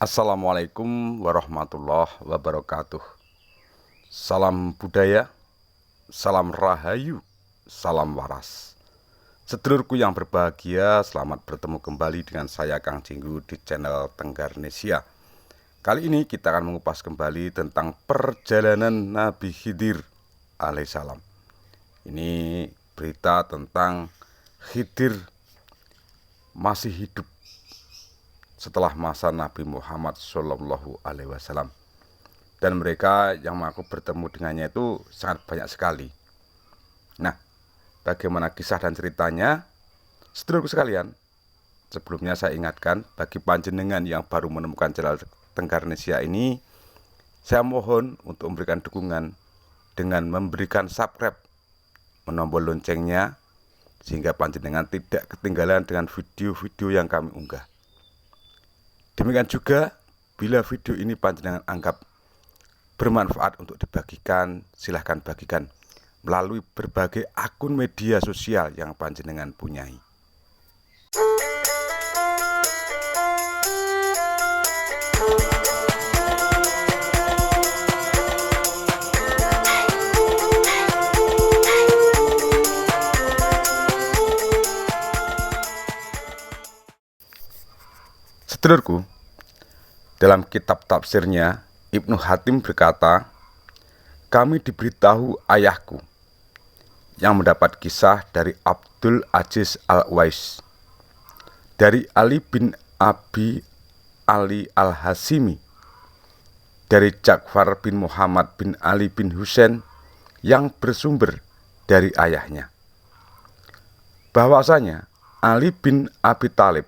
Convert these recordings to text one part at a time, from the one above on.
Assalamualaikum warahmatullahi wabarakatuh. Salam budaya, salam rahayu, salam waras. Sedulurku yang berbahagia, selamat bertemu kembali dengan saya Kang Jinggu di channel Tenggarnesia. Kali ini kita akan mengupas kembali tentang perjalanan Nabi Khidir alaihissalam. Ini berita tentang Khidir masih hidup setelah masa Nabi Muhammad SAW. Dan mereka yang mengaku bertemu dengannya itu sangat banyak sekali. Nah, bagaimana kisah dan ceritanya? Sedulurku sekalian, sebelumnya saya ingatkan bagi panjenengan yang baru menemukan channel Tenggarnesia ini, saya mohon untuk memberikan dukungan dengan memberikan subscribe, menombol loncengnya, sehingga panjenengan tidak ketinggalan dengan video-video yang kami unggah. Demikian juga, bila video ini panjenengan anggap bermanfaat untuk dibagikan, silahkan bagikan melalui berbagai akun media sosial yang panjenengan punyai. Sedulurku, dalam kitab tafsirnya, Ibnu Hatim berkata, kami diberitahu ayahku yang mendapat kisah dari Abdul Aziz Al-Uwais, dari Ali bin Abi Ali Al-Hasimi, dari Ja'far bin Muhammad bin Ali bin Husain yang bersumber dari ayahnya, bahwasanya Ali bin Abi Thalib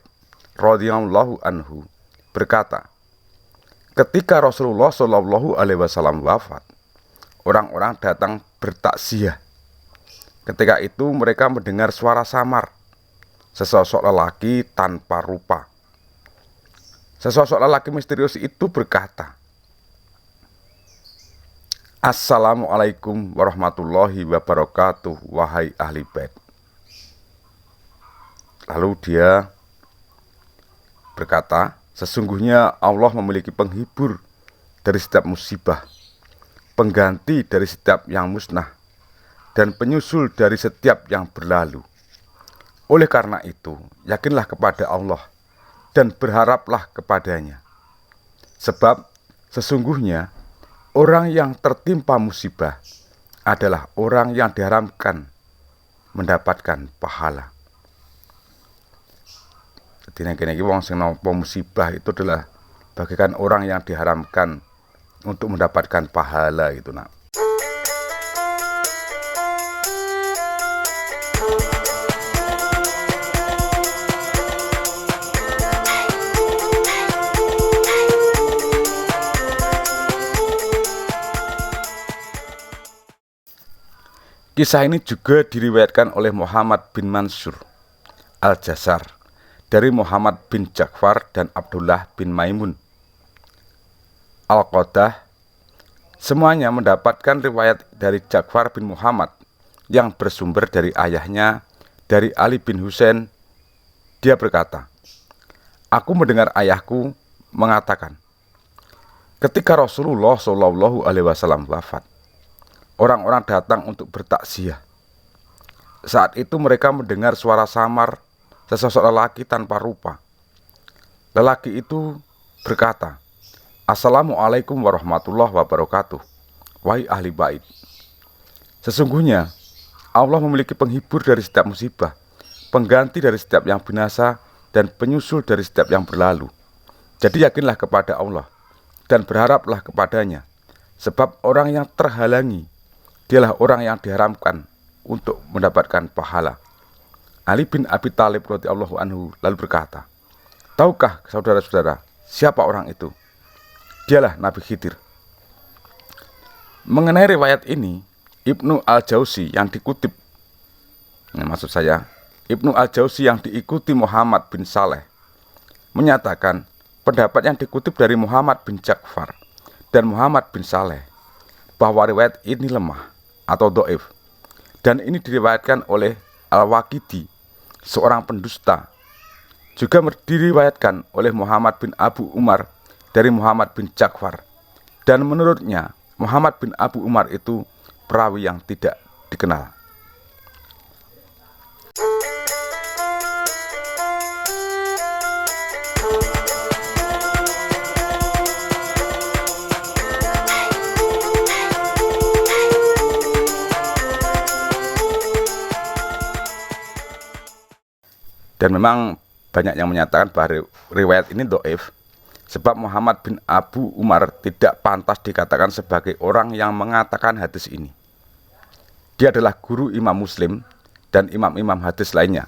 radhiyallahu anhu berkata, ketika Rasulullah SAW wafat, orang-orang datang bertakziah. Ketika itu mereka mendengar suara samar, sesosok lelaki tanpa rupa. Sesosok lelaki misterius itu berkata, Assalamualaikum warahmatullahi wabarakatuh, wahai ahli bait. Lalu dia berkata, sesungguhnya Allah memiliki penghibur dari setiap musibah, pengganti dari setiap yang musnah, dan penyusul dari setiap yang berlalu. Oleh karena itu, yakinlah kepada Allah dan berharaplah kepadanya. Sebab sesungguhnya orang yang tertimpa musibah adalah orang yang diharamkan mendapatkan pahala. Jadi nek wong sing nampa musibah itu adalah bagaikan orang yang diharamkan untuk mendapatkan pahala itu, nak. Kisah ini juga diriwayatkan oleh Muhammad bin Mansur Al-Jazar dari Muhammad bin Ja'far dan Abdullah bin Maimun Al-Qadah. Semuanya mendapatkan riwayat dari Ja'far bin Muhammad yang bersumber dari ayahnya, dari Ali bin Husain. Dia berkata, aku mendengar ayahku mengatakan, ketika Rasulullah SAW wafat, orang-orang datang untuk bertakziah. Saat itu mereka mendengar suara samar, sesosok lelaki tanpa rupa. Lelaki itu berkata, Assalamualaikum warahmatullahi wabarakatuh, wahai ahli bait. Sesungguhnya Allah memiliki penghibur dari setiap musibah, pengganti dari setiap yang binasa, dan penyusul dari setiap yang berlalu. Jadi yakinlah kepada Allah dan berharaplah kepadanya. Sebab orang yang terhalangi, dialah orang yang diharamkan untuk mendapatkan pahala. Ali bin Abi Thalib radhiyallahu anhu lalu berkata, tahukah saudara-saudara siapa orang itu? Dialah Nabi Khidir. Mengenai riwayat ini, Ibnu Al-Jauzi yang dikutip, maksud saya Ibnu Al-Jauzi yang diikuti Muhammad bin Saleh, menyatakan pendapat yang dikutip dari Muhammad bin Ja'far dan Muhammad bin Saleh bahwa riwayat ini lemah atau dhaif, dan ini diriwayatkan oleh Al-Waqidi, seorang pendusta. Juga diriwayatkan oleh Muhammad bin Abu Umar dari Muhammad bin Ja'far. Dan menurutnya Muhammad bin Abu Umar itu perawi yang tidak dikenal. Dan memang banyak yang menyatakan bahwa riwayat ini dhaif, sebab Muhammad bin Abu Umar tidak pantas dikatakan sebagai orang yang mengatakan hadis ini. Dia adalah guru Imam Muslim dan imam-imam hadis lainnya.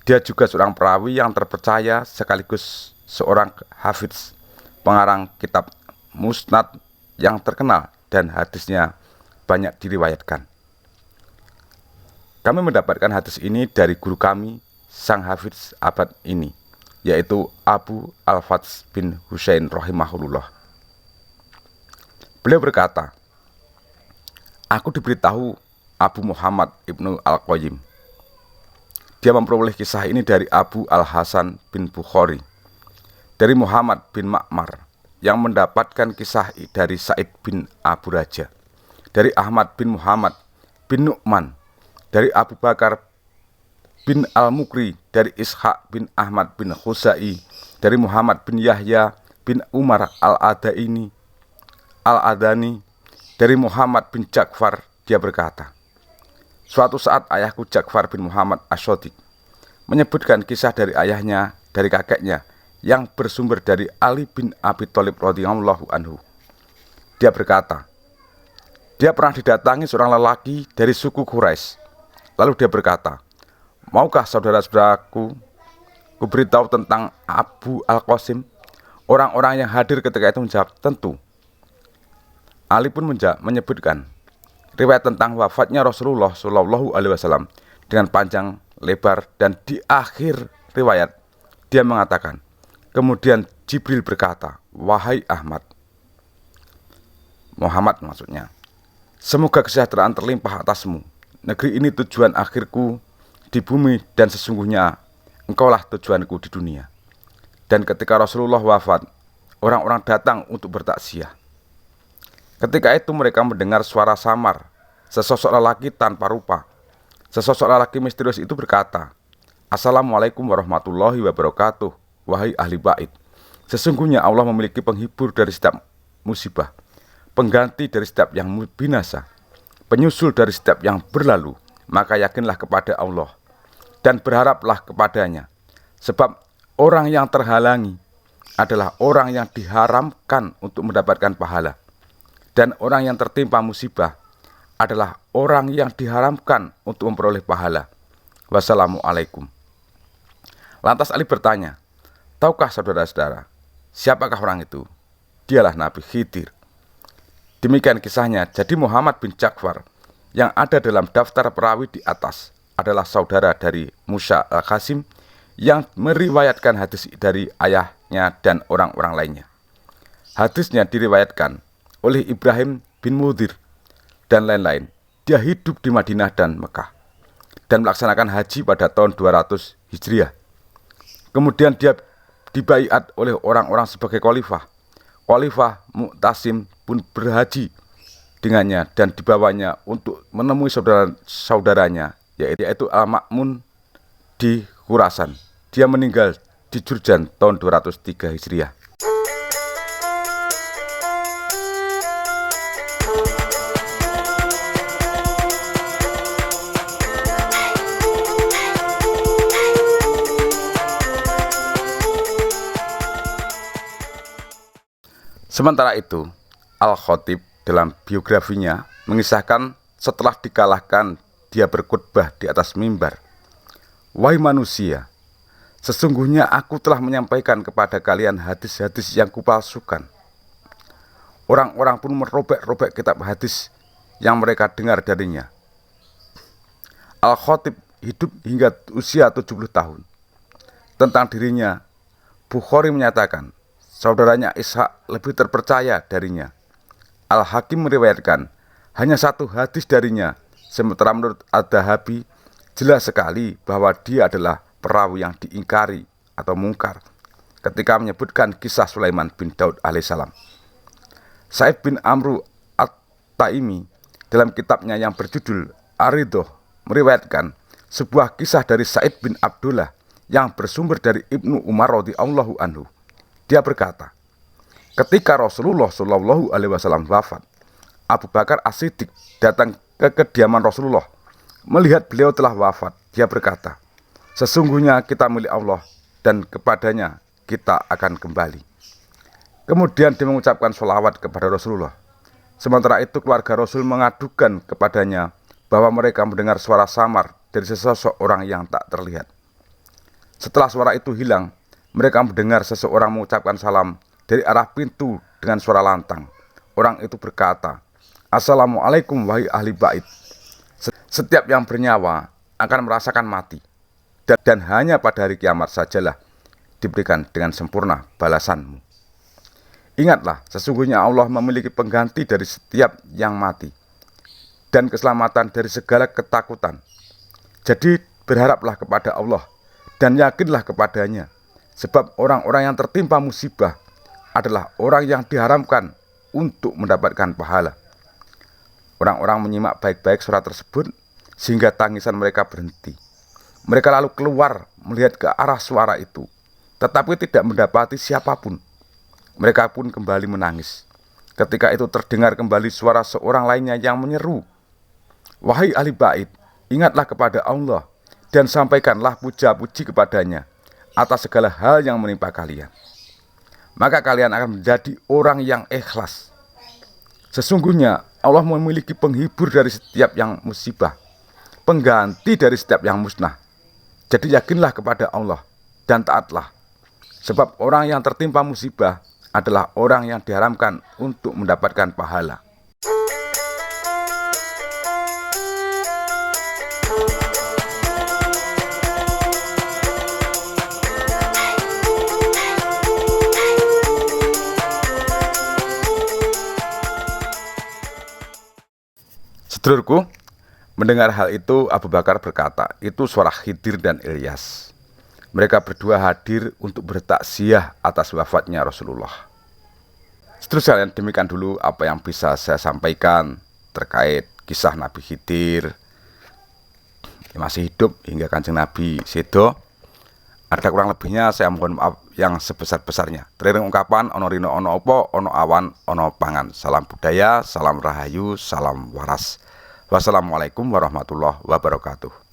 Dia juga seorang perawi yang terpercaya sekaligus seorang hafidz, pengarang kitab Musnad yang terkenal dan hadisnya banyak diriwayatkan. Kami mendapatkan hadis ini dari guru kami, sang hafidz abad ini, yaitu Abu Al-Fats bin Husain rahimahullah. Beliau berkata, "Aku diberitahu Abu Muhammad Ibnu Al-Qayyim. Dia memperoleh kisah ini dari Abu Al-Hasan bin Bukhari, dari Muhammad bin Ma'mar, yang mendapatkan kisah dari Sa'id bin Abu Raja, dari Ahmad bin Muhammad bin Nu'man, dari Abu Bakar bin Al-Mukri, dari Ishaq bin Ahmad bin Khuzai, dari Muhammad bin Yahya bin Umar Al-Adani, dari Muhammad bin Ja'far." Dia berkata, "Suatu saat ayahku Ja'far bin Muhammad Ash-Shadiq menyebutkan kisah dari ayahnya, dari kakeknya, yang bersumber dari Ali bin Abi Thalib radhiyallahu anhu. Dia berkata, dia pernah didatangi seorang lelaki dari suku Quraisy. Lalu dia berkata, 'Maukah saudara-saudaraku kuberitahu tentang Abu Al-Qasim?' Orang-orang yang hadir ketika itu menjawab, 'Tentu.' Ali pun menyebutkan riwayat tentang wafatnya Rasulullah Shallallahu Alaihi Wasallam dengan panjang lebar, dan di akhir riwayat dia mengatakan, kemudian Jibril berkata, 'Wahai Ahmad,' Muhammad maksudnya, 'semoga kesejahteraan terlimpah atasmu. Negeri ini tujuan akhirku di bumi, dan sesungguhnya engkaulah tujuanku di dunia.' Dan ketika Rasulullah wafat, orang-orang datang untuk bertaksiah. Ketika itu mereka mendengar suara samar, sesosok lelaki tanpa rupa. Sesosok lelaki misterius itu berkata, 'Assalamualaikum warahmatullahi wabarakatuh, wahai ahli bait. Sesungguhnya Allah memiliki penghibur dari setiap musibah, pengganti dari setiap yang binasa, penyusul dari setiap yang berlalu. Maka yakinlah kepada Allah dan berharaplah kepadanya. Sebab orang yang terhalangi adalah orang yang diharamkan untuk mendapatkan pahala, dan orang yang tertimpa musibah adalah orang yang diharamkan untuk memperoleh pahala. Wassalamualaikum.' Lantas Ali bertanya, 'Tahukah saudara-saudara, siapakah orang itu?' Dialah Nabi Khidir." Demikian kisahnya. Jadi Muhammad bin Ja'far yang ada dalam daftar perawi di atas adalah saudara dari Musa Al-Qasim yang meriwayatkan hadis dari ayahnya dan orang-orang lainnya. Hadisnya diriwayatkan oleh Ibrahim bin Mudhir dan lain-lain. Dia hidup di Madinah dan Mekah dan melaksanakan haji pada tahun 200 Hijriah. Kemudian dia dibaiat oleh orang-orang sebagai khalifah. Khalifah Mu'tasim pun berhaji dengannya dan dibawanya untuk menemui saudara-saudaranya, yaitu Al-Ma'mun di Khurasan. Dia meninggal di Jurjan tahun 203 Hijriah. Sementara itu, Al-Khatib dalam biografinya mengisahkan setelah dikalahkan, dia berkhutbah di atas mimbar, "Wahai manusia, sesungguhnya aku telah menyampaikan kepada kalian hadis-hadis yang kupalsukan." Orang-orang pun merobek-robek kitab hadis yang mereka dengar darinya. Al-Khatib hidup hingga usia 70 tahun. Tentang dirinya, Bukhari menyatakan, saudaranya Ishaq lebih terpercaya darinya. Al-Hakim meriwayatkan hanya satu hadis darinya, sementara menurut Ad-Dahabi jelas sekali bahwa dia adalah perawi yang diingkari atau mungkar, ketika menyebutkan kisah Sulaiman bin Daud alaihissalam. Sa'id bin Amru At-Taimi dalam kitabnya yang berjudul Ar-Ridho meriwayatkan sebuah kisah dari Sa'id bin Abdullah yang bersumber dari Ibnu Umar radhiyallahu anhu. Dia berkata, ketika Rasulullah Shallallahu alaihi wasallam wafat, Abu Bakar As-Siddiq datang ke kediaman Rasulullah. Melihat beliau telah wafat, dia berkata, sesungguhnya kita milik Allah dan kepadanya kita akan kembali. Kemudian dia mengucapkan sholawat kepada Rasulullah. Sementara itu keluarga Rasul mengadukan kepadanya bahwa mereka mendengar suara samar dari sesosok orang yang tak terlihat. Setelah suara itu hilang, mereka mendengar seseorang mengucapkan salam dari arah pintu dengan suara lantang. Orang itu berkata, Assalamualaikum wahai ahli bait. Setiap yang bernyawa akan merasakan mati, dan hanya pada hari kiamat sajalah diberikan dengan sempurna balasanmu. Ingatlah, sesungguhnya Allah memiliki pengganti dari setiap yang mati dan keselamatan dari segala ketakutan. Jadi berharaplah kepada Allah dan yakinlah kepadanya, sebab orang-orang yang tertimpa musibah adalah orang yang diharamkan untuk mendapatkan pahala. Orang-orang menyimak baik-baik surat tersebut sehingga tangisan mereka berhenti. Mereka lalu keluar melihat ke arah suara itu, tetapi tidak mendapati siapapun. Mereka pun kembali menangis. Ketika itu terdengar kembali suara seorang lainnya yang menyeru, wahai ahli bait, ingatlah kepada Allah dan sampaikanlah puja-puji kepadanya atas segala hal yang menimpa kalian. Maka kalian akan menjadi orang yang ikhlas. Sesungguhnya Allah memiliki penghibur dari setiap yang musibah, pengganti dari setiap yang musnah. Jadi yakinlah kepada Allah dan taatlah. Sebab orang yang tertimpa musibah adalah orang yang diharamkan untuk mendapatkan pahala. Sedulurku, mendengar hal itu Abu Bakar berkata, itu suara Khidir dan Ilyas. Mereka berdua hadir untuk bertaksiyah atas wafatnya Rasulullah. Seterusnya demikian dulu apa yang bisa saya sampaikan terkait kisah Nabi Khidir yang masih hidup hingga Kanjeng Nabi sedo. Ada kurang lebihnya saya mohon maaf yang sebesar-besarnya. Teriring ungkapan ono rino ono opo ono awan ono pangan. Salam budaya, salam rahayu, salam waras. Wassalamualaikum warahmatullahi wabarakatuh.